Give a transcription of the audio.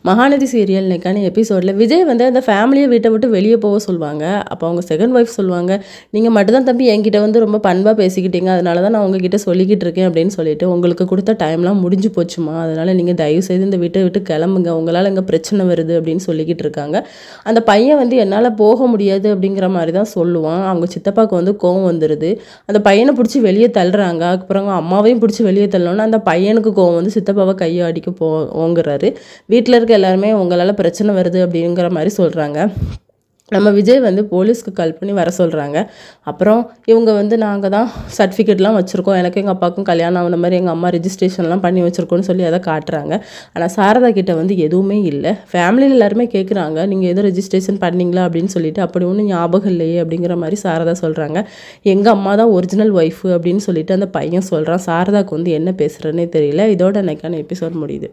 Mahanadi serial இன்னைக்கான எபிசோடில் விஜய் வந்து அந்த ஃபேமிலியை வீட்டை விட்டு வெளியே போக சொல்லுவாங்க. அப்போ அவங்க செகண்ட் ஒய்ஃப் சொல்லுவாங்க, நீங்கள் மட்டும்தான் தம்பி என்கிட்ட வந்து ரொம்ப பண்பாக பேசிக்கிட்டீங்க, அதனால தான் நான் உங்ககிட்ட சொல்லிக்கிட்டு இருக்கேன் அப்படின்னு சொல்லிட்டு, உங்களுக்கு கொடுத்த டைம்லாம் முடிஞ்சு போச்சுமா, அதனால் நீங்கள் தயவு செய்து இந்த வீட்டை விட்டு கிளம்புங்க, உங்களால் இங்கே பிரச்சனை வருது அப்படின்னு சொல்லிக்கிட்டு இருக்காங்க. அந்த பையன் வந்து என்னால் போக முடியாது அப்படிங்கிற மாதிரி தான் சொல்லுவான். அவங்க சித்தப்பாவுக்கு வந்து கோவம் வந்துடுது. அந்த பையனை பிடிச்சி வெளியே தள்ளுறாங்க. அதுக்கப்புறம் அம்மாவையும் பிடிச்சி வெளியே தள்ளோன்னா அந்த பையனுக்கு கோவம் வந்து சித்தப்பாவை கையை அடிக்க போங்கிறாரு. வீட்டில் இருக்க எல்லாருமே உங்களால் பிரச்சனை வருது அப்படிங்கிற மாதிரி சொல்கிறாங்க. நம்ம விஜய் வந்து போலீஸ்க்கு கால் பண்ணி வர சொல்கிறாங்க. அப்புறம் இவங்க வந்து நாங்கள் தான் சர்டிஃபிகேட்லாம் வச்சுருக்கோம், எனக்கு எங்கள் அப்பாவுக்கும் கல்யாணம் ஆன மாதிரி எங்கள் அம்மா ரிஜிஸ்ட்ரேஷன்லாம் பண்ணி வச்சுருக்கோன்னு சொல்லி அதை காட்டுறாங்க. ஆனால் சாரதா கிட்ட வந்து எதுவுமே இல்லை. ஃபேமிலியில் எல்லாருமே கேட்குறாங்க, நீங்கள் எதுவும் ரெஜிஸ்ட்ரேஷன் பண்ணிங்களா அப்படின்னு சொல்லிட்டு, அப்படி ஒன்றும் ஞாபகம் இல்லையே அப்படிங்கிற மாதிரி சாரதா சொல்கிறாங்க. எங்கள் அம்மா தான் ஒரிஜினல் ஒய்ஃபு அப்படின்னு சொல்லிட்டு அந்த பையன் சொல்கிறான். சாரதாவுக்கு வந்து என்ன பேசுகிறேன்னே தெரியல. இதோட இன்னைக்கான எபிசோட் முடியுது.